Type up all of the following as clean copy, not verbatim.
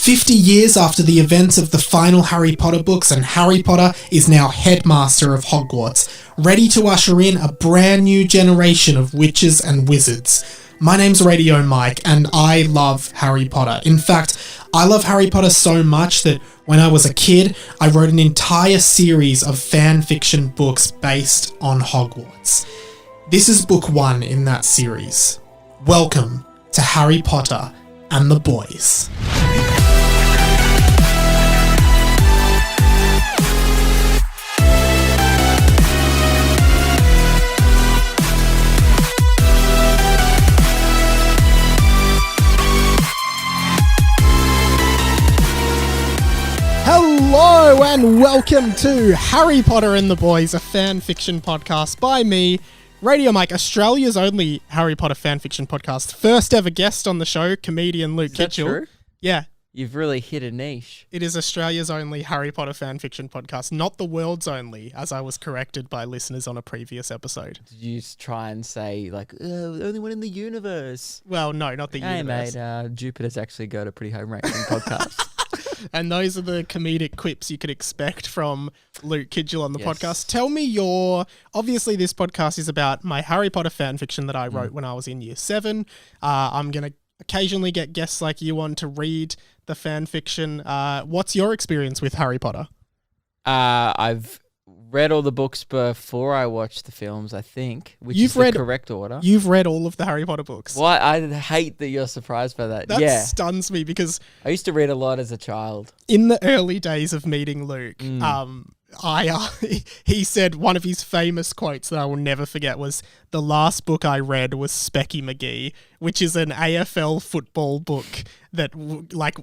50 years after the events of the final Harry Potter books, and Harry Potter is now headmaster of Hogwarts, ready to usher in a brand new generation of witches and wizards. My name's Radio Mike, and I love Harry Potter. In fact, I love Harry Potter so much that when I was a kid, I wrote an entire series of fan fiction books based on Hogwarts. This is book 1 in that series. Welcome to Harry Potter and the Boys. Hello and welcome to Harry Potter and the Boys, a fan fiction podcast by me, Radio Mike, Australia's only Harry Potter fan fiction podcast. First ever guest on the show, comedian Luke Kidgell. Is that true? Yeah. You've really hit a niche. It is Australia's only Harry Potter fan fiction podcast, not the world's only, as I was corrected by listeners on a previous episode. Did you try and say, like, only one in the universe? Well, no, not the universe. Hey, mate, Jupiter's actually got a pretty home-ranking podcast. And those are the comedic quips you could expect from Luke Kidgell on the Yes. podcast. Tell me obviously this podcast is about my Harry Potter fan fiction that I wrote when I was in year 7. I'm going to occasionally get guests like you on to read the fan fiction. What's your experience with Harry Potter? I've read all the books before I watched the films, I think, which is the correct order. You've read all of the Harry Potter books. Well, I hate that you're surprised by that. That stuns me because I used to read a lot as a child. in the early days of meeting Luke, he said one of his famous quotes that I will never forget was, "The last book I read was Specky McGee," which is an AFL football book that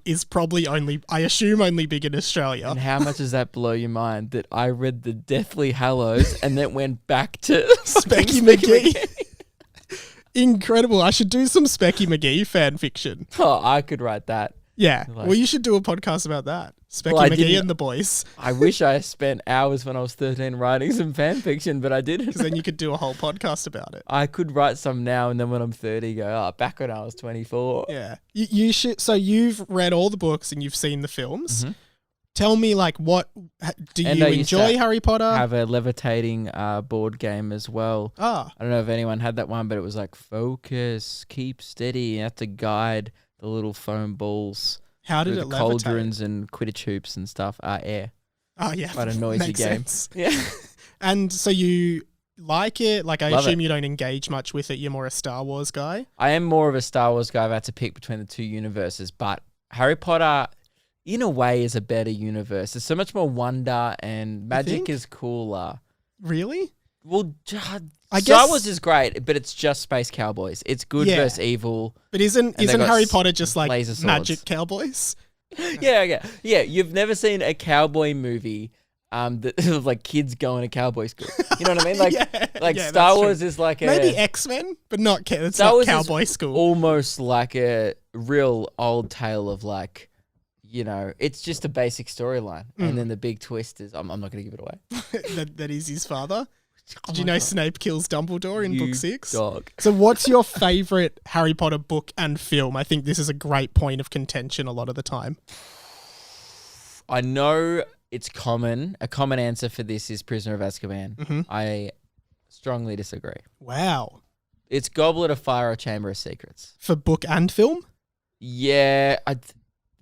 is probably I assume only big in Australia. And how much does that blow your mind that I read the Deathly Hallows and then went back to Specky McGee. Incredible. I should do some Specky McGee fan fiction. Oh, I could write that. Yeah. Well, you should do a podcast about that. Specky McGee and the Boys. I wish I spent hours when I was 13 writing some fan fiction, but I didn't. Because then you could do a whole podcast about it. I could write some now, and then when I'm 30, go, back when I was 24. Yeah. You should. So you've read all the books and you've seen the films. Mm-hmm. Tell me, what do you enjoy Harry Potter? Have a levitating board game as well. I don't know if anyone had that one, but it was like focus, keep steady. You have to guide the little foam balls. How did it levitate? Cauldrons and Quidditch hoops and stuff. Air. Oh, yeah. Quite a noisy Makes game. Sense. Yeah. And so you like it? I Love assume it. you don't engage much with it. You're more a Star Wars guy? I am more of a Star Wars guy. I've had to pick between the two universes, but Harry Potter, in a way, is a better universe. There's so much more wonder, and magic is cooler. Really? Well, I Star guess Wars is great, but it's just space cowboys. It's good versus evil. But isn't Harry Potter just like laser swords. magic cowboys? Yeah. You've never seen a cowboy movie that of like kids going to cowboy school. You know what I mean? Star Wars is like maybe X-Men, but not it's Star not Wars cowboy is school. Almost like a real old tale of like, it's just a basic storyline, and then the big twist is I'm not going to give it away. that is his father. Did you know Snape kills Dumbledore in book 6? Dog. So what's your favourite Harry Potter book and film? I think this is a great point of contention a lot of the time. I know it's common. A common answer for this is Prisoner of Azkaban. Mm-hmm. I strongly disagree. Wow. It's Goblet of Fire or Chamber of Secrets. For book and film? Yeah.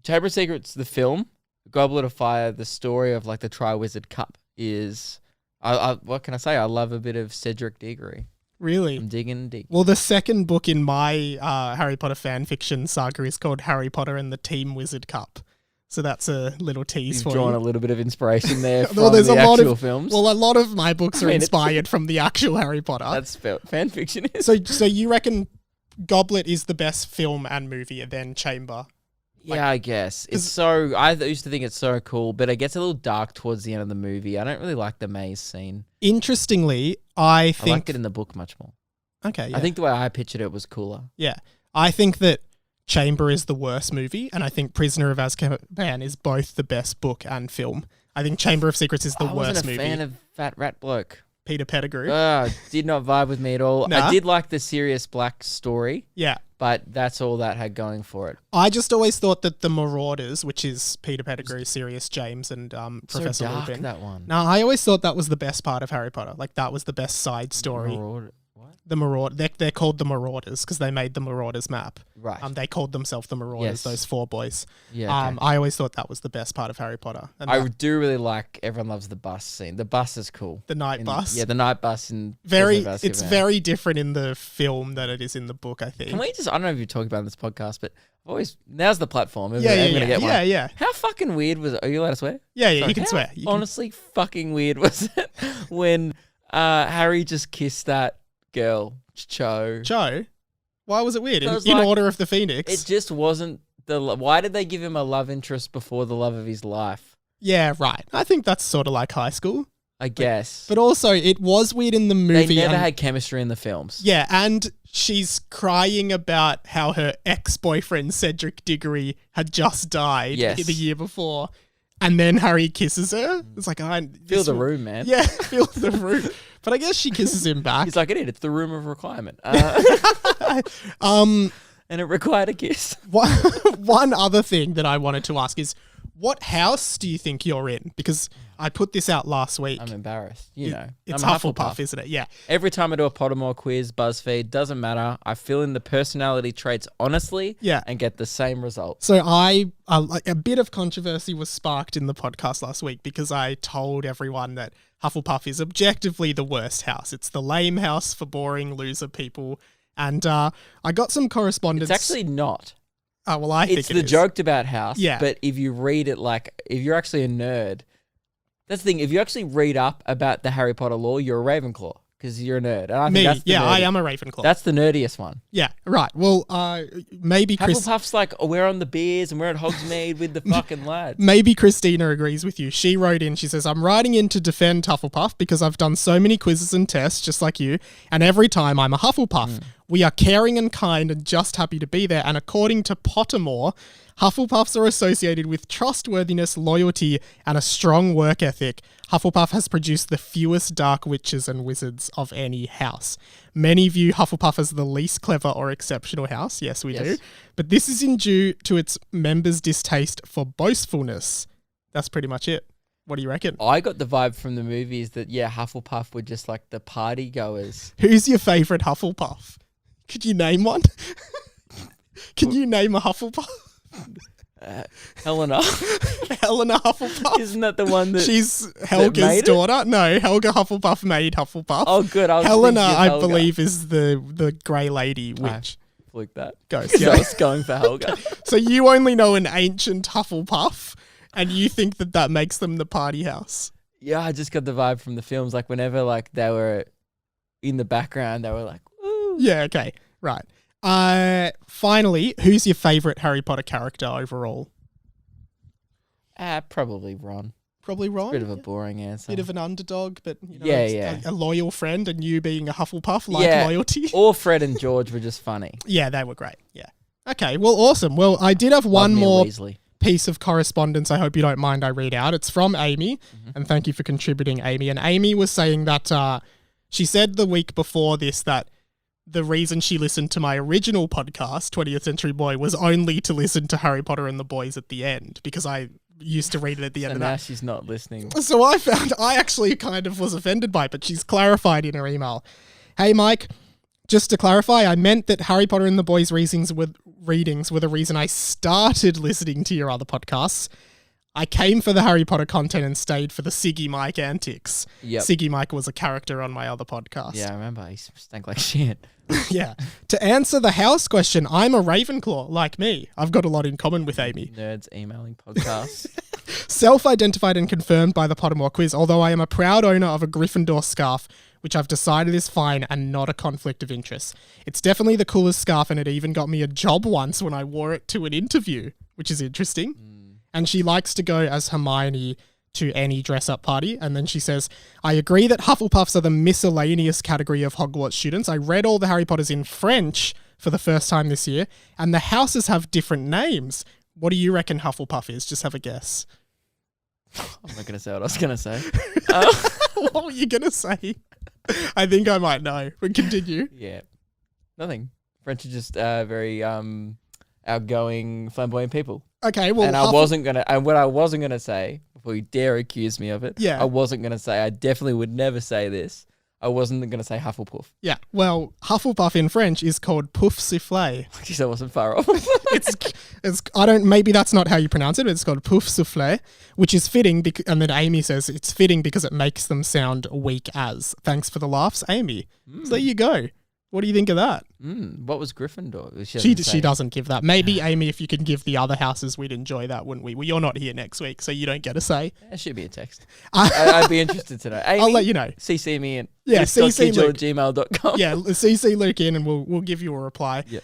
Chamber of Secrets, the film. Goblet of Fire, the story of like the Triwizard Cup is... what can I say? I love a bit of Cedric Diggory. Really? I'm digging. Well, the second book in my Harry Potter fan fiction saga is called Harry Potter and the Team Wizard Cup. So that's a little tease for you. You've drawn a little bit of inspiration there from there's the a lot actual of films. Well, a lot of my books are inspired from the actual Harry Potter. That's fan fiction. So you reckon Goblet is the best film and movie, and then Chamber? Yeah, I guess. I used to think it's so cool, but it gets a little dark towards the end of the movie. I don't really like the maze scene. Interestingly, I think... I liked it in the book much more. Okay, yeah. I think the way I pictured it was cooler. Yeah. I think that Chamber is the worst movie, and I think Prisoner of Azkaban is both the best book and film. I think Chamber of Secrets is the worst movie. I wasn't a fan of Fat Rat Bloke. Peter Pettigrew. Did not vibe with me at all. Nah. I did like the Sirius Black story, Yeah. but that's all that had going for it. I just always thought that the Marauders, which is Peter Pettigrew, Sirius James, and Professor so dark, Lupin. that one. No, I always thought that was the best part of Harry Potter. Like, that was the best side story. What? The Maraud. They're called the Marauders because they made the Marauders map. Right. They called themselves the Marauders, Yes. those 4 boys. Yeah. Okay. I always thought that was the best part of Harry Potter. And I do really like. Everyone loves the bus scene. The bus is cool. the night bus. Yeah, the night bus in It's very different in the film than it is in the book, I think. Can we just? I don't know if you talked about it in this podcast, but I've always now's the platform. I'm Yeah, gonna get one. yeah. How fucking weird was it? Are you allowed to swear? Yeah, Sorry, you can how swear. Honestly, fucking weird was it when Harry just kissed that girl, Cho? Cho? Why was it weird? In Because, like, Order of the Phoenix? It just wasn't why did they give him a love interest before the love of his life? Yeah, right. I think that's sort of like high school. I guess. But also, it was weird in the movie. They never had chemistry in the films. Yeah, and she's crying about how her ex-boyfriend, Cedric Diggory, had just died Yes. the year before. And then Harry kisses her. It's like, Feel the room, man. Yeah, feel the room. But I guess she kisses him back. He's like, it's the room of requirement. And it required a kiss. One other thing that I wanted to ask is, what house do you think you're in? Because I put this out last week. I'm embarrassed. You know. It's I'm a Hufflepuff, isn't it? Yeah. Every time I do a Pottermore quiz, BuzzFeed, doesn't matter. I fill in the personality traits honestly and get the same result. So like a bit of controversy was sparked in the podcast last week because I told everyone that Hufflepuff is objectively the worst house. It's the lame house for boring loser people. And I got some correspondence. It's actually not. Oh, well, I think it's the joked about house. Yeah. But if you read it if you're actually a nerd, that's the thing. If you actually read up about the Harry Potter lore, you're a Ravenclaw because you're a nerd. And I think that's the I am a Ravenclaw. That's the nerdiest one. Yeah, right. Well, maybe Hufflepuff's like, we're on the beers and we're at Hogsmeade with the fucking lads. Maybe Christina agrees with you. She wrote in, she says, I'm writing in to defend Hufflepuff because I've done so many quizzes and tests just like you, and every time I'm a Hufflepuff. We are caring and kind and just happy to be there, and according to Pottermore, Hufflepuffs are associated with trustworthiness, loyalty, and a strong work ethic. Hufflepuff has produced the fewest dark witches and wizards of any house. Many view Hufflepuff as the least clever or exceptional house. Yes, we do. But this is in due to its members' distaste for boastfulness. That's pretty much it. What do you reckon? I got the vibe from the movies that, Hufflepuff were just like the party goers. Who's your favourite Hufflepuff? Could you name one? Can you name a Hufflepuff? Helena. Helena Hufflepuff. Isn't that the one that she's Helga's daughter? No, Helga Hufflepuff made Hufflepuff. Oh, good. Helena, I believe, is the grey lady witch. Flick that. Ghost. Yeah. I was going for Helga. So you only know an ancient Hufflepuff, and you think that makes them the party house? Yeah, I just got the vibe from the films. Like whenever they were in the background, they were like, "Woo." Yeah. Okay. Right. Finally, who's your favourite Harry Potter character overall? Probably Ron. Probably Ron. Bit of a boring answer. Bit of an underdog, but a loyal friend, and you being a Hufflepuff loyalty. Or Fred and George were just funny. Yeah, they were great. Yeah. Okay. Well, awesome. Well, I did have one more piece of correspondence. I hope you don't mind I read out. It's from Amy, and thank you for contributing, Amy. And Amy was saying that she said the week before this that the reason she listened to my original podcast, 20th Century Boy, was only to listen to Harry Potter and the Boys at the end, because I used to read it at the end of that. Now she's not listening. So I actually kind of was offended by it, but she's clarified in her email. Hey, Mike, just to clarify, I meant that Harry Potter and the Boys readings were the reason I started listening to your other podcasts. I came for the Harry Potter content and stayed for the Siggy Mike antics. Yep. Siggy Mike was a character on my other podcast. Yeah, I remember. He stank like shit. Yeah. To answer the house question, I'm a Ravenclaw, like me. I've got a lot in common with Amy. Nerds emailing podcasts. Self-identified and confirmed by the Pottermore quiz, although I am a proud owner of a Gryffindor scarf, which I've decided is fine and not a conflict of interest. It's definitely the coolest scarf, and it even got me a job once when I wore it to an interview, which is interesting. And she likes to go as Hermione to any dress-up party. And then she says, I agree that Hufflepuffs are the miscellaneous category of Hogwarts students. I read all the Harry Potters in French for the first time this year, and the houses have different names. What do you reckon Hufflepuff is? Just have a guess. I'm not going to say what I was going to say. What were you going to say? I think I might know, but continue. Yeah. Nothing. French are just very outgoing, flamboyant people. Okay, well, And what I wasn't gonna say, before you dare accuse me of it, Yeah. I wasn't gonna say, I definitely would never say this. I wasn't gonna say Hufflepuff. Yeah, well, Hufflepuff in French is called pouf soufflé. Geez, I wasn't far off. Maybe that's not how you pronounce it, but it's called pouf soufflé, which is fitting, and then Amy says it's fitting because it makes them sound weak as. Thanks for the laughs, Amy. So there you go. What do you think of that? What was Gryffindor? She doesn't give that. Maybe, Amy, if you could give the other houses, we'd enjoy that, wouldn't we? Well, you're not here next week, so you don't get a say. That should be a text. I'd be interested to know. Amy, I'll let you know. CC me in. Yeah, CC Luke. Kidgell@gmail.com. Yeah, CC Luke in and we'll give you a reply. Yeah.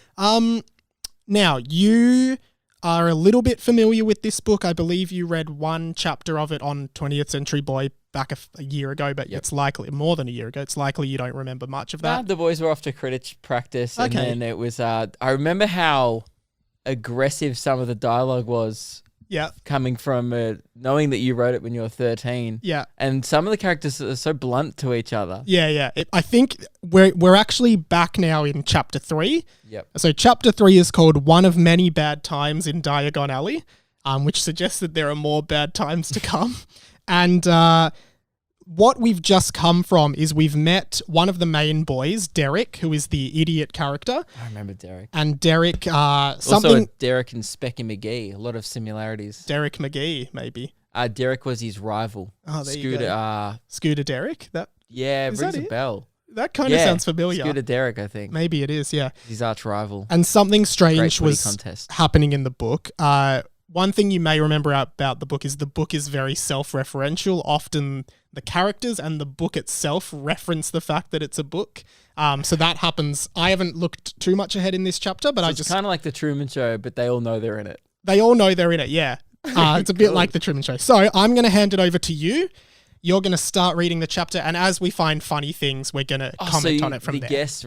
Now, you are a little bit familiar with this book. I believe you read one chapter of it on 20th Century Boy back a year ago, but it's likely more than a year ago. It's likely you don't remember much of that. The boys were off to Quidditch practice, and then it was. I remember how aggressive some of the dialogue was. Yeah, coming from knowing that you wrote it when you were 13. Yeah, and some of the characters are so blunt to each other. Yeah. I think we're actually back now in chapter 3. Yep. So chapter 3 is called "One of Many Bad Times in Diagon Alley," which suggests that there are more bad times to come. And what we've just come from is we've met one of the main boys, Derek, who is the idiot character. I remember Derek. And Derek, also Derek and Specky McGee, a lot of similarities. Derek McGee, maybe. Derek was his rival. Oh, there Scooter, you go. Scooter Derek? Rings a bell. That kind of sounds familiar. Scooter Derek, I think. Maybe it is, yeah. His arch rival. And something strange was happening in the book. One thing you may remember about the book is very self-referential. Often the characters and the book itself reference the fact that it's a book. So that happens. I haven't looked too much ahead in this chapter, but it's kind of like the Truman Show, but they all know they're in it. They all know they're in it, yeah. It's a bit like the Truman Show. So I'm going to hand it over to you. You're going to start reading the chapter, and as we find funny things, we're going to comment on it from there. The guest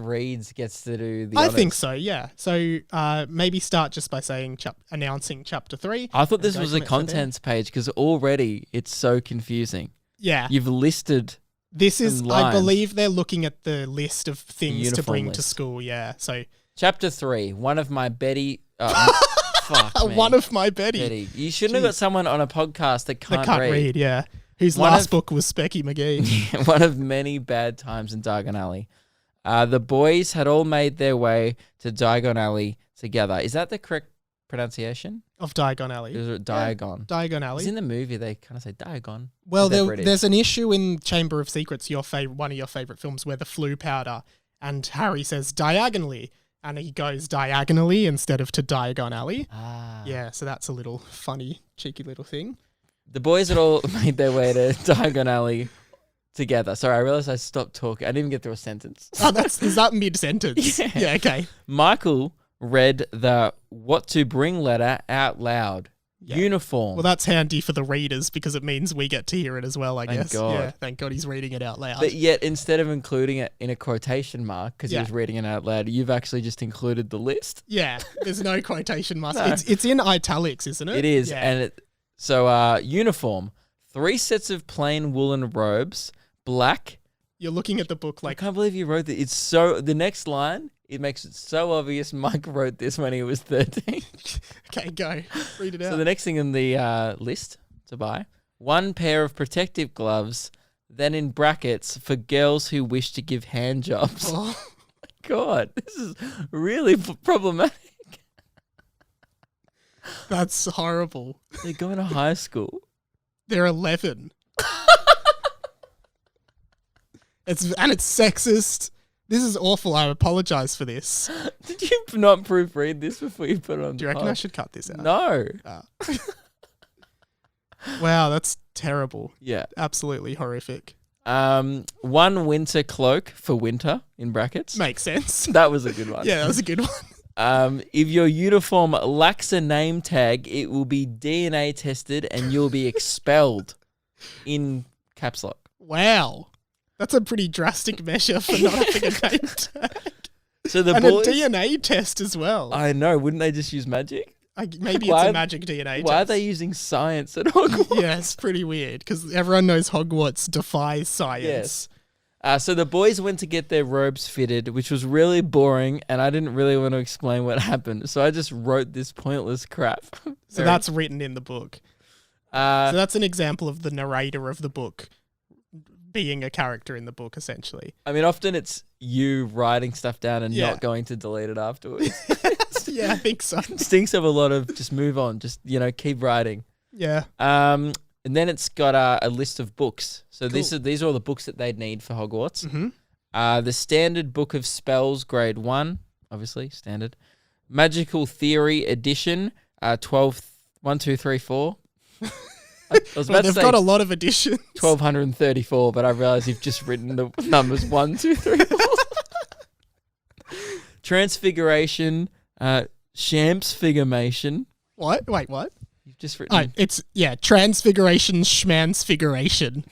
gets to do the I honors. think so, yeah. So maybe start just by saying announcing chapter 3. I thought this was a contents page because already it's so confusing. Yeah. You've listed this is, I believe they're looking at the list of things to bring to school, yeah. So chapter 3, one of my Betty... fuck me. One of my Betty. You shouldn't have got someone on a podcast that can't read. Yeah. Whose last book was Specky McGee. One of many bad times in Diagon Alley. The boys had all made their way to Diagon Alley together. Is that the correct pronunciation? Of Diagon Alley. Is it Diagon? Yeah, Diagon Alley. Because in the movie, they kind of say Diagon. Well, there's an issue in Chamber of Secrets, one of your favourite films, where the flu powder, and Harry says diagonally, and he goes diagonally instead of to Diagon Alley. Yeah, so that's a little funny, cheeky little thing. The boys had all made their way to Diagon Alley together. Sorry, I realised I stopped talking. I didn't even get through a sentence. Is that mid-sentence? Yeah, okay. Michael read the what to bring letter out loud. Yeah. Uniform. Well, that's handy for the readers because it means we get to hear it as well, I guess. God. Yeah, thank God he's reading it out loud. But yet, instead of including it in a quotation mark, because he was reading it out loud, you've actually just included the list. Yeah, there's no quotation marks. No. It's in italics, isn't it? It is, and uniform, 3 sets of plain woolen robes, black. You're looking at the book like... I can't believe you wrote that. It's so... The next line, it makes it so obvious Mike wrote this when he was 13. Okay, go. Read it out. So the next thing in the list to buy, 1 pair of protective gloves, then in brackets, for girls who wish to give hand jobs. Oh my God, this is really problematic. That's horrible. They're going to high school. They're 11. It's sexist. This is awful. I apologize for this. Did you not proofread this before you put it on? Do you reckon I should cut this out? No. Wow, that's terrible. Yeah. Absolutely horrific. 1 winter cloak for winter, in brackets. Makes sense. That was a good one. Yeah, that was a good one. If your uniform lacks a name tag, it will be DNA tested and you'll be expelled in caps lock. Wow. That's a pretty drastic measure for not having a name tag. So the and boys, a DNA test as well. I know. Wouldn't they just use magic? Maybe it's a magic DNA test. Why are they using science at Hogwarts? Yeah, it's pretty weird because everyone knows Hogwarts defies science. Yes. So the boys went to get their robes fitted, which was really boring, and I didn't really want to explain what happened. So I just wrote this pointless crap. So that's written in the book. So that's an example of the narrator of the book being a character in the book, essentially. I mean, often it's you writing stuff down and Yeah. not going to delete it afterwards. Yeah, I think so. It stinks of a lot of just move on, just, keep writing. Yeah. And then it's got a list of books. So Cool. these are all the books that they'd need for Hogwarts. Mm-hmm. The Standard Book of Spells, Grade 1, obviously, standard. Magical Theory Edition, 12, 1, 2, 3, 4. I was about to They've say got a lot of editions. 1234, but I realised you've just written the numbers 1, 2, 3, 4. Transfiguration, Shamsfigurmation. What? Wait, what? You've just written... Transfiguration Schmansfiguration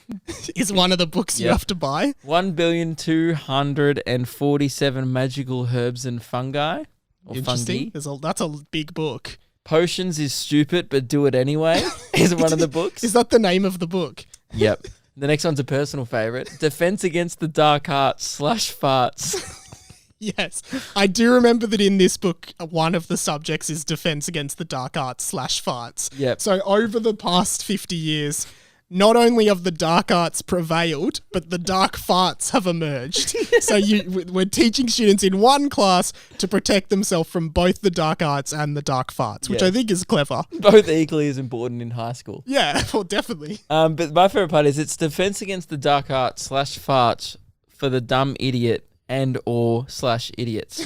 is one of the books you Yep. have to buy. 1,247 magical herbs and fungi. Or Interesting. fungi. That's a big book. Potions is stupid, but do it anyway. Is one of the books. Is that the name of the book? Yep. The next one's a personal favourite. Defense Against the Dark Arts / Farts. Yes. I do remember that in this book, one of the subjects is defense against the dark arts / farts. Yep. So over the past 50 years, not only have the dark arts prevailed, but the dark farts have emerged. So we're teaching students in one class to protect themselves from both the dark arts and the dark farts, which Yeah. I think is clever. Both equally as important in high school. Yeah, well, definitely. But my favourite part is it's Defense Against the Dark Arts / Farts for the dumb idiot and or / idiots.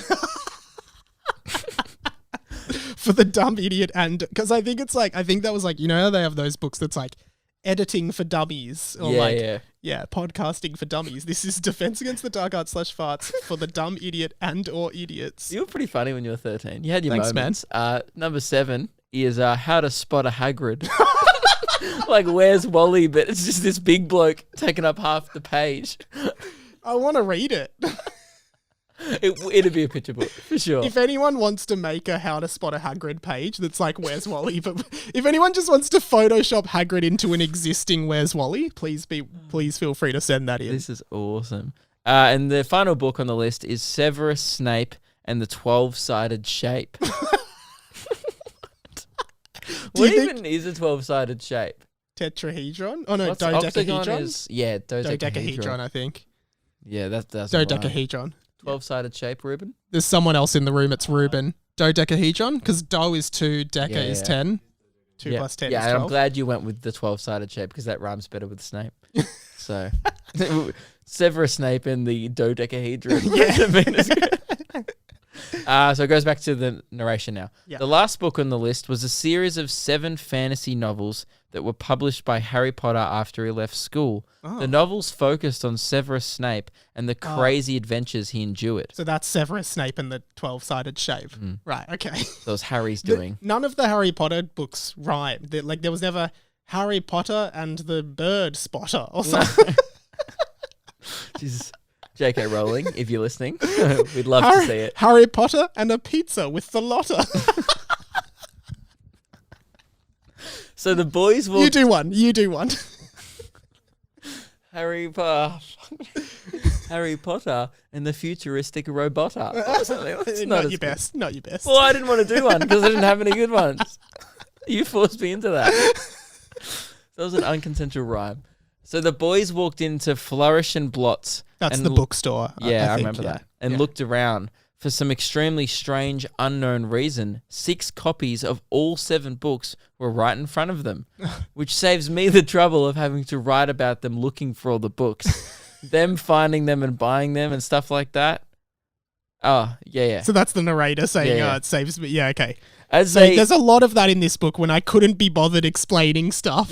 For the dumb idiot because I think it's like, I think that was like, how they have those books that's like editing for dummies or podcasting for dummies. This is Defense Against the Dark Arts / Farts for the dumb idiot and or idiots. You were pretty funny when you were 13. You had your Thanks, moments. Number 7 is How to Spot a Hagrid. Like, where's Wally? But it's just this big bloke taking up half the page. I want to read it. It'd be a picture book, for sure. If anyone wants to make a How to Spot a Hagrid page that's like Where's Wally, but if anyone just wants to Photoshop Hagrid into an existing Where's Wally, please feel free to send that in. This is awesome. And the final book on the list is Severus Snape and the 12-Sided Shape. What even is a 12-sided shape? Tetrahedron? Oh no, What's dodecahedron. octagon is, yeah, Dodecahedron, I think. Yeah, that's Dodecahedron. 12-sided shape, Ruben. There's someone else in the room. It's Ruben. Dodecahedron, because do is 2, deca is 10. 2 plus 10 is 12. Yeah, I'm glad you went with the 12-sided shape because that rhymes better with Snape. So, Severus Snape and the dodecahedron. So it goes back to the narration now. Yeah. The last book on the list was a series of 7 fantasy novels that were published by Harry Potter after he left school. Oh. The novels focused on Severus Snape and the crazy adventures he endured. So that's Severus Snape and the 12-sided shape. Right, okay. That was Harry's doing. None of the Harry Potter books rhyme. Like, there was never Harry Potter and the bird spotter or something. Jesus. J.K. Rowling, if you're listening, we'd love to see it. Harry Potter and a pizza with the Lotta. So the boys will... You do one. Harry Potter and the futuristic robota. Or something. That's Not your best. Well, I didn't want to do one because I didn't have any good ones. You forced me into that. That was an unconsensual rhyme. So the boys walked into Flourish and Blots. That's the bookstore. Yeah, I think, remember that. And looked around. For some extremely strange, unknown reason, 6 copies of all 7 books were right in front of them, which saves me the trouble of having to write about them looking for all the books, them finding them and buying them and stuff like that. Oh, yeah. So that's the narrator saying, Yeah. it saves me. Yeah, okay. There's a lot of that in this book when I couldn't be bothered explaining stuff.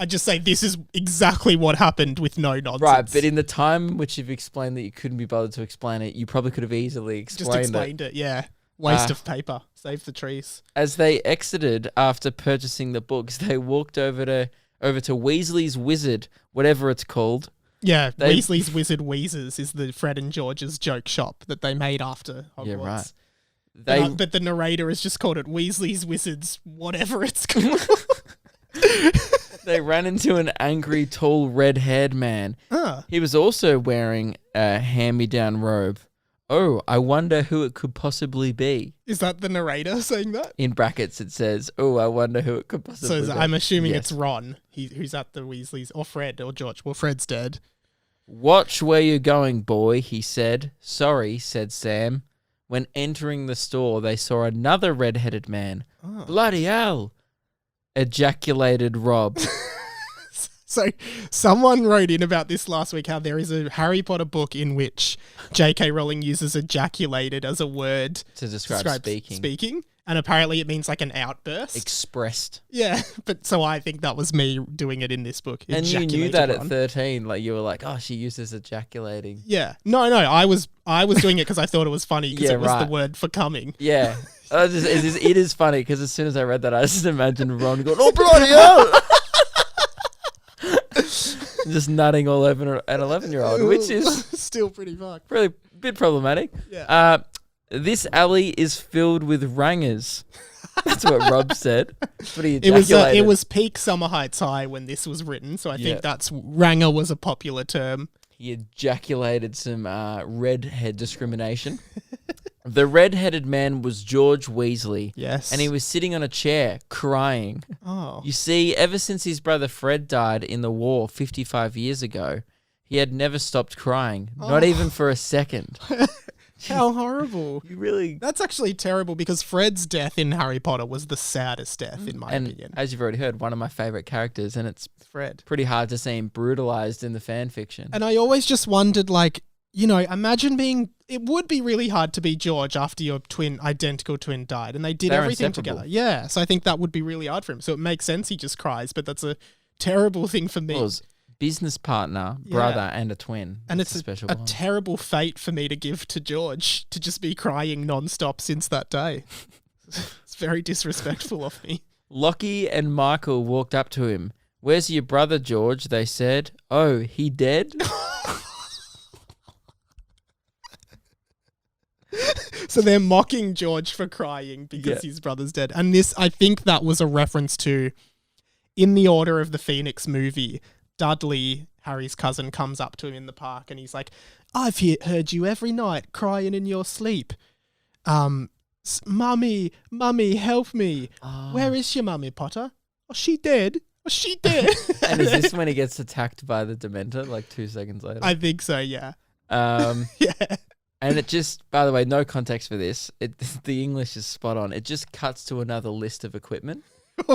I'd just say this is exactly what happened with no nonsense. Right, but in the time which you've explained that you couldn't be bothered to explain it, you probably could have easily explained it. Yeah. Waste of paper. Save the trees. As they exited after purchasing the books, they walked over to Weasley's Wizard, whatever it's called. Yeah, Weasley's Wizard Wheezers is the Fred and George's joke shop that they made after Hogwarts. Yeah, right. But the narrator has just called it Weasley's Wizards, whatever it's called. They ran into an angry, tall, red-haired man. He was also wearing a hand-me-down robe. Oh, I wonder who it could possibly be. Is that the narrator saying that? In brackets, it says, oh, I wonder who it could possibly be. So I'm assuming it's Ron, who's at the Weasleys, or Fred, or George. Well, Fred's dead. Watch where you're going, boy, he said. Sorry, said Sam. When entering the store, they saw another red-headed man. Oh. Bloody hell, ejaculated Rob. So someone wrote in about this last week, how there is a Harry Potter book in which J.K. Rowling uses ejaculated as a word to describe speaking. And apparently it means like an outburst. Expressed. Yeah, but so I think that was me doing it in this book. And you knew that at 13, like you were like, oh, she uses ejaculating. Yeah. No, I was doing it because I thought it was funny because it was the word for coming. Yeah. It is funny because as soon as I read that, I just imagined Ron going, oh, bloody hell! Just nutting all over an 11-year-old, which is still pretty fucked. Really a bit problematic. Yeah. This alley is filled with rangers. That's what Rob said. But he ejaculated. It was peak Summer Heights High when this was written, so I think that's ranger was a popular term. He ejaculated some redhead discrimination. The red-headed man was George Weasley. Yes. And he was sitting on a chair, crying. Oh. You see, ever since his brother Fred died in the war 55 years ago, he had never stopped crying. Not even for a second. How horrible. That's actually terrible because Fred's death in Harry Potter was the saddest death, in my opinion. As you've already heard, one of my favourite characters, and it's Fred. Pretty hard to see him brutalised in the fan fiction. And I always just wondered, like, you know, imagine it would be really hard to be George after your identical twin died, and they're everything together. Yeah, so I think that would be really hard for him. So it makes sense he just cries, but that's a terrible thing for me. Well, business partner, brother, and a twin. And it's a terrible fate for me to give to George to just be crying nonstop since that day. It's very disrespectful of me. Lockie and Michael walked up to him. Where's your brother, George? They said. Oh, he dead? So they're mocking George for crying because his brother's dead. And I think that was a reference to, in the Order of the Phoenix movie, Dudley, Harry's cousin, comes up to him in the park and he's like, I've heard you every night crying in your sleep. Mummy, help me. Oh. Where is your mummy, Potter? Oh, she dead. Oh, she dead. And is this when he gets attacked by the Dementor, like 2 seconds later? I think so, yeah. Yeah. And it just, by the way, no context for this. The English is spot on. It just cuts to another list of equipment.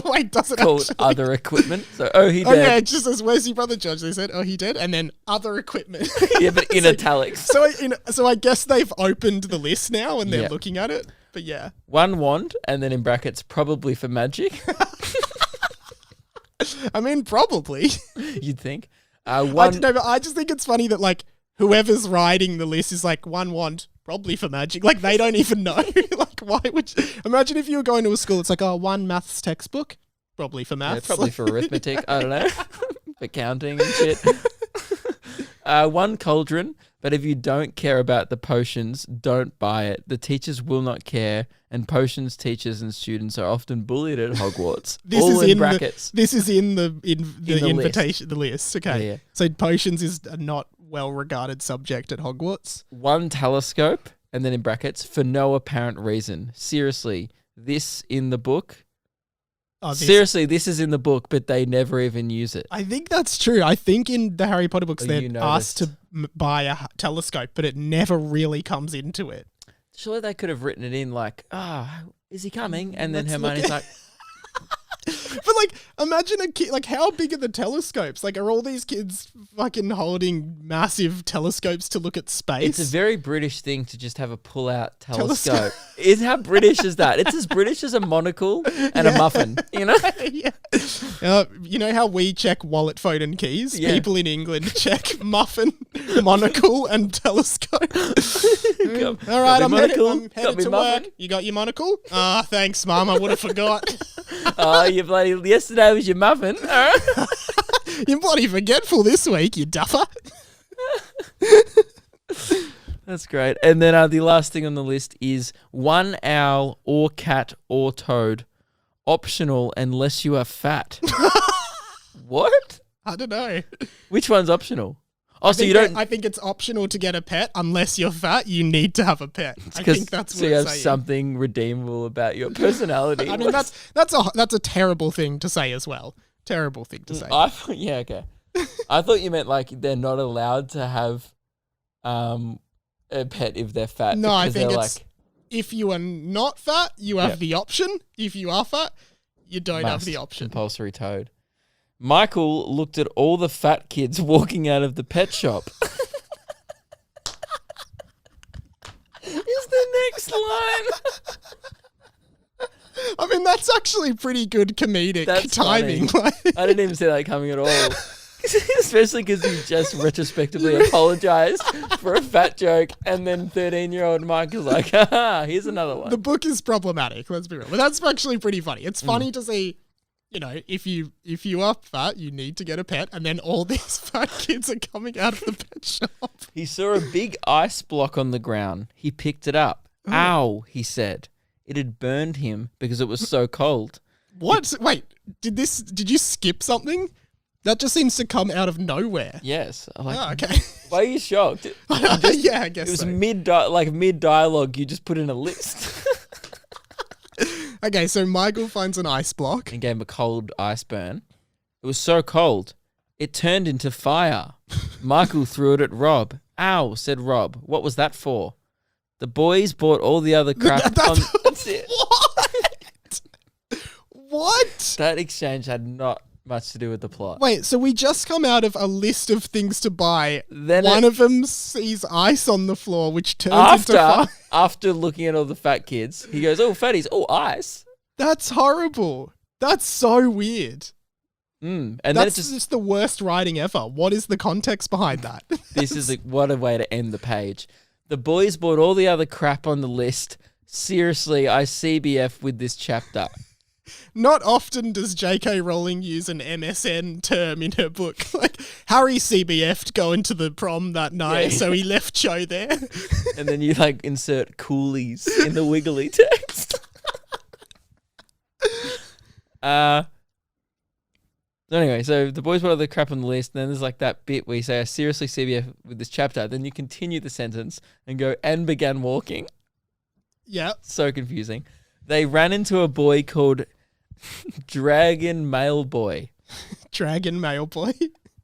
Wait, does it called actually? Other equipment. So, oh, he dead. Yeah, it just says, where's your brother, George? They said, oh, he dead. And then other equipment. Yeah, but in italics. So I guess they've opened the list now and they're looking at it. But yeah. One wand, and then in brackets, probably for magic. I mean, probably. You'd think. I don't know, but I just think it's funny that, like, whoever's writing the list is like, one wand, probably for magic. Like, they don't even know. Like, why would you? Imagine if you were going to a school, it's like, oh, one maths textbook, probably for maths. Yeah, probably for arithmetic. I don't know. For counting and shit. One cauldron, but if you don't care about the potions, don't buy it. The teachers will not care, and potions teachers and students are often bullied at Hogwarts. This is in brackets. This is in the invitation, the list. Okay. Yeah. So potions is a not well-regarded subject at Hogwarts. One telescope, and then in brackets, for no apparent reason. Seriously, this in the book? Seriously, this is in the book, but they never even use it. I think that's true. I think in the Harry Potter books, they're asked to buy a telescope, but it never really comes into it. Surely they could have written it in like, is he coming? And then Hermione's like... But, like, imagine a kid, like, how big are the telescopes? Like, are all these kids fucking holding massive telescopes to look at space? It's a very British thing to just have a pull-out telescope. How British is that? It's as British as a monocle and a muffin, you know? Yeah. You know how we check wallet, phone and keys? Yeah. People in England check muffin, monocle and telescope. All right, I'm headed to work. You got your monocle? Thanks, Mum. I would have forgot. You bloody... Yesterday was your muffin. You're bloody forgetful this week, you duffer. That's great. And then the last thing on the list is one owl or cat or toad. Optional unless you are fat. What? I don't know. Which one's optional? Oh, so you don't... I think it's optional to get a pet. Unless you're fat, you need to have a pet. I think that's what so you it's have saying. something redeemable about your personality. I mean, that's a terrible thing to say as well. Terrible thing to say. Yeah, okay. I thought you meant like they're not allowed to have a pet if they're fat. No, I think it's if you are not fat, you have the option. If you are fat, you don't have the option. Compulsory toad. Michael looked at all the fat kids walking out of the pet shop. Is the next line. I mean, that's actually pretty good comedic timing. I didn't even see that coming at all. Especially because you just retrospectively apologized for a fat joke, and then 13-year-old Michael's like, haha, here's another one. The book is problematic, let's be real. But that's actually pretty funny. It's funny to see, if you are fat, you need to get a pet, and then all these fat kids are coming out of the pet shop. He saw a big ice block on the ground. He picked it up. Oh. Ow, he said. It had burned him because it was so cold. What? Wait, did you skip something? That just seems to come out of nowhere. Yes. Okay. Why are you shocked? Yeah, I guess it was so. mid-dialogue, you just put in a list. Okay, so Michael finds an ice block. And gave him a cold ice burn. It was so cold, it turned into fire. Michael threw it at Rob. Ow, said Rob. What was that for? The boys bought all the other crap on... That's it. What? That exchange had not much to do with the plot. Wait, so we just come out of a list of things to buy. Then one of them sees ice on the floor, which turns into fire. After looking at all the fat kids, he goes, oh, fatties, oh, ice. That's horrible. That's so weird. And that's just the worst writing ever. What is the context behind that? What a way to end the page. The boys bought all the other crap on the list. Seriously, I CBF with this chapter. Not often does J.K. Rowling use an MSN term in her book. Like, Harry CBF'd going to the prom that night, so he left Cho there. And then you, insert coolies in the wiggly text. So anyway, so the boys put all the crap on the list, and then there's that bit where you say, I seriously CBF with this chapter. Then you continue the sentence and go, and began walking. Yeah. So confusing. They ran into a boy called Dragon Mailboy. Dragon Mailboy?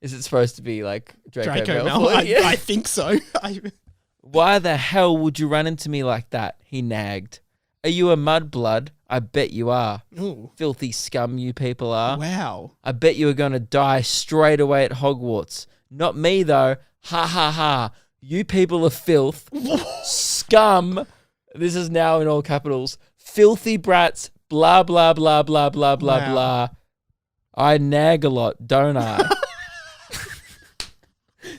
Is it supposed to be Draco Malfoy? I think so. Why the hell would you run into me like that? He nagged. Are you a mudblood? I bet you are. Ooh. Filthy scum you people are. Wow. I bet you are going to die straight away at Hogwarts. Not me, though. Ha ha ha. You people are filth. Scum. This is now in all capitals. Filthy brats. Blah, blah, blah, blah, blah, blah, blah. I nag a lot, don't I?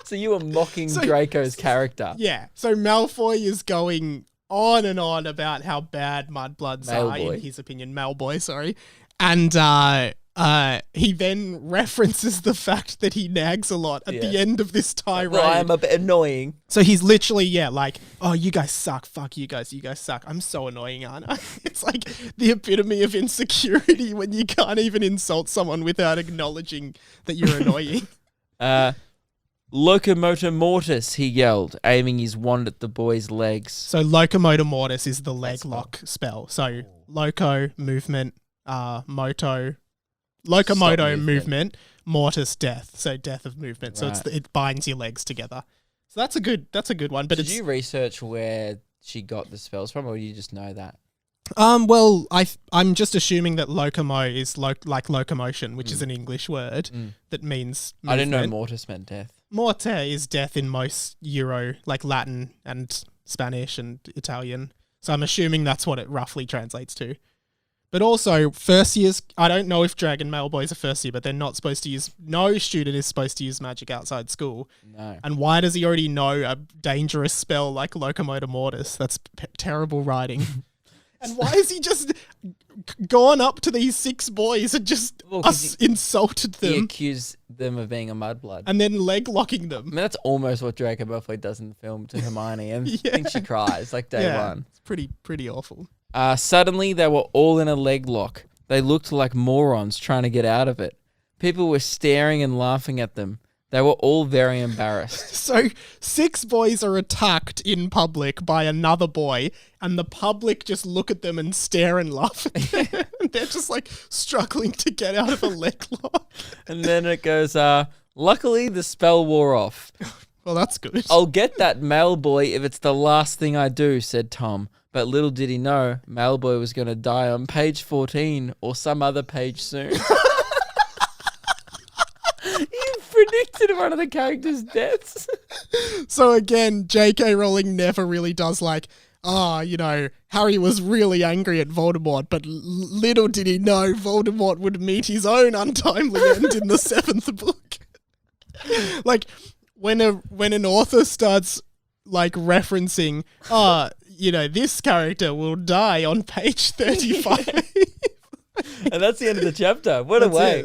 So you were mocking Draco's character. Yeah. So Malfoy is going on and on about how bad mudbloods are, in his opinion. Malboy, sorry. And he then references the fact that he nags a lot at the end of this tirade. Well, I'm a bit annoying. So he's literally, oh, you guys suck. Fuck you guys suck. I'm so annoying, aren't I? It's like the epitome of insecurity when you can't even insult someone without acknowledging that you're annoying. Locomotor Mortis, he yelled, aiming his wand at the boy's legs. So Locomotor Mortis is the leg lock spell. So loco, movement, locomoto, movement, mortis, death. So death of movement. So it binds your legs together. So that's a good one. But did you research where she got the spells from, or do you just know that? Well, I'm just assuming that locomo is like locomotion, which is an English word that means movement. I didn't know mortis meant death. Morte is death in most Euro, Latin and Spanish and Italian. So I'm assuming that's what it roughly translates to. But also, first years, I don't know if Dragon Mailboys are first year, but they're not supposed to use, no student is supposed to use magic outside school. No. And why does he already know a dangerous spell like Locomotor Mortis? That's terrible writing. And why has he just gone up to these 6 boys and just insulted them? He accused them of being a mudblood. And then leg locking them. I mean, that's almost what Draco Malfoy does in the film to Hermione. And I think she cries day one. It's pretty awful. Suddenly, they were all in a leg lock. They looked like morons trying to get out of it. People were staring and laughing at them. They were all very embarrassed. So 6 boys are attacked in public by another boy, and the public just look at them and stare and laugh at them. They're just like struggling to get out of a leg lock. And then it goes, luckily the spell wore off. Well, that's good. I'll get that mail boy if it's the last thing I do, said Tom. But little did he know, mail boy was going to die on page 14 or some other page soon. You predicted one of the characters' deaths. So again, J.K. Rowling never really does like, Harry was really angry at Voldemort, but little did he know Voldemort would meet his own untimely end in the 7th book. Like, when an author starts like referencing, this character will die on page 35. And that's the end of the chapter. What a way.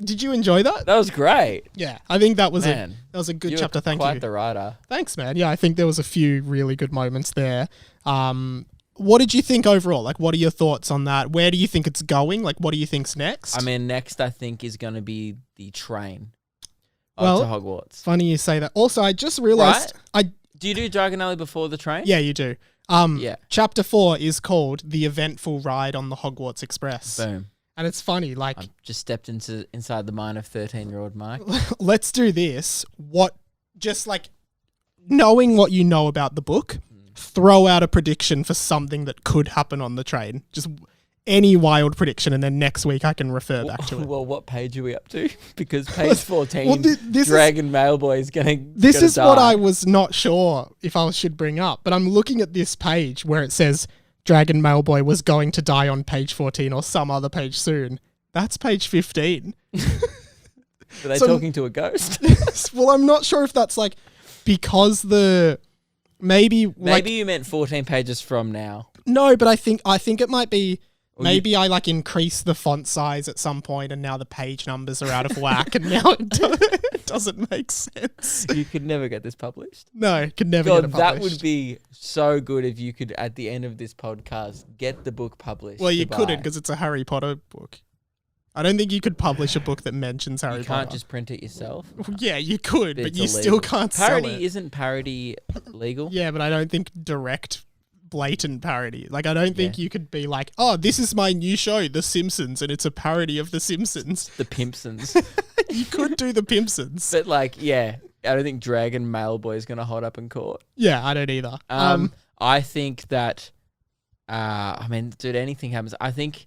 Did you enjoy that? That was great. Yeah, I think that was Man, a good chapter. Thank you. Quite the writer. Thanks, man. Yeah, I think there was a few really good moments there. What did you think overall? Like, what are your thoughts on that? Where do you think it's going? Like, what do you think's next? I mean, next I think is going to be the train to Hogwarts. Funny you say that. Also, I just realized Do you do Diagon Alley before the train? Yeah, you do. Chapter 4 is called The Eventful Ride on the Hogwarts Express. Boom. And it's funny, like... I've just stepped inside the mind of 13-year-old Mike. Let's do this. Knowing what you know about the book, throw out a prediction for something that could happen on the train. Just any wild prediction, and then next week I can refer back to it. Well, what page are we up to? Because page 14, this Dragon Mailboy is going to This is what I was not sure if I should bring up, but I'm looking at this page where it says Dragon Mailboy was going to die on page 14 or some other page soon. That's page 15. Are they talking to a ghost? Well, I'm not sure if that's like because maybe you meant 14 pages from now. No, but I think it might be. Maybe I increase the font size at some point and now the page numbers are out of whack and now it doesn't make sense. You could never get this published. No, could never get it published. That would be so good if you could, at the end of this podcast, get the book published. Well, you couldn't because it's a Harry Potter book. I don't think you could publish a book that mentions Harry Potter. You can't just print it yourself? Yeah, you could, but you still can't sell it. Isn't parody legal? Yeah, but I don't think blatant parody. Like, I don't think you could be like, oh, this is my new show, The Simpsons, and it's a parody of The Simpsons. The Pimpsons. You could do The Pimpsons. But I don't think Dragon Mailboy is going to hold up in court. Yeah, I don't either. I think that, anything happens. I think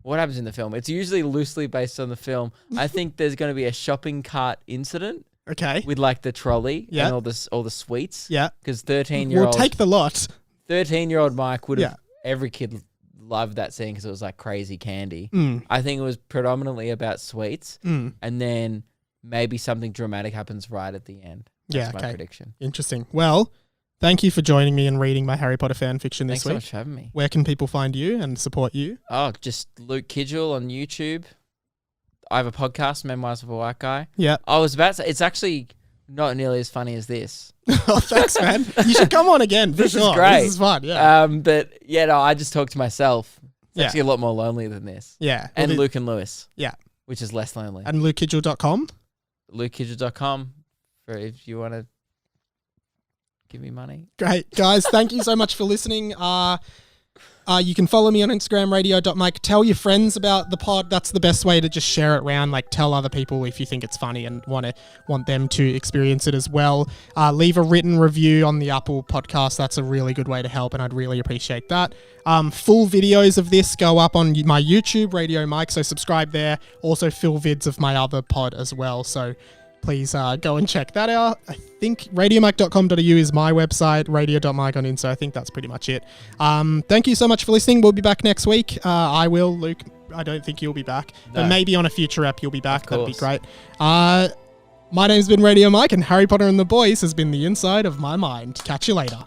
what happens in the film, it's usually loosely based on the film. I think there's going to be a shopping cart incident. Okay. With the trolley and all the sweets. Yeah. Because 13-year-old... We'll take the lot. 13-year-old Mike would have... Every kid loved that scene because it was like crazy candy. I think it was predominantly about sweets. And then maybe something dramatic happens right at the end. That's my prediction. Interesting. Well, thank you for joining me and reading my Harry Potter fan fiction this week. Thanks so much for having me. Where can people find you and support you? Oh, just Luke Kidgell on YouTube. I have a podcast, Memoirs of a White Guy. Yeah. I was about to say, it's actually not nearly as funny as this. Oh, thanks, man. You should come on again. This is great. This is fun, yeah. I just talk to myself. It's actually a lot more lonely than this. Yeah. And Luke and Lewis. Yeah. Which is less lonely. And LukeKidgell.com? LukeKidgell.com for if you want to give me money. Great. Guys, thank you so much for listening. You can follow me on Instagram, radio.mike. Tell your friends about the pod. That's the best way to just share it around. Like, tell other people if you think it's funny and want them to experience it as well. Leave a written review on the Apple podcast. That's a really good way to help, and I'd really appreciate that. Full videos of this go up on my YouTube, Radio Mike, so subscribe there. Also, full vids of my other pod as well, so please go and check that out. I think radiomike.com.au is my website, radio.mike on Insta. I think that's pretty much it. Thank you so much for listening. We'll be back next week. I will, Luke. I don't think you'll be back. No. But maybe on a future app you'll be back. That'd be great. My name's been Radio Mike, and Harry Potter and the Boys has been the inside of my mind. Catch you later.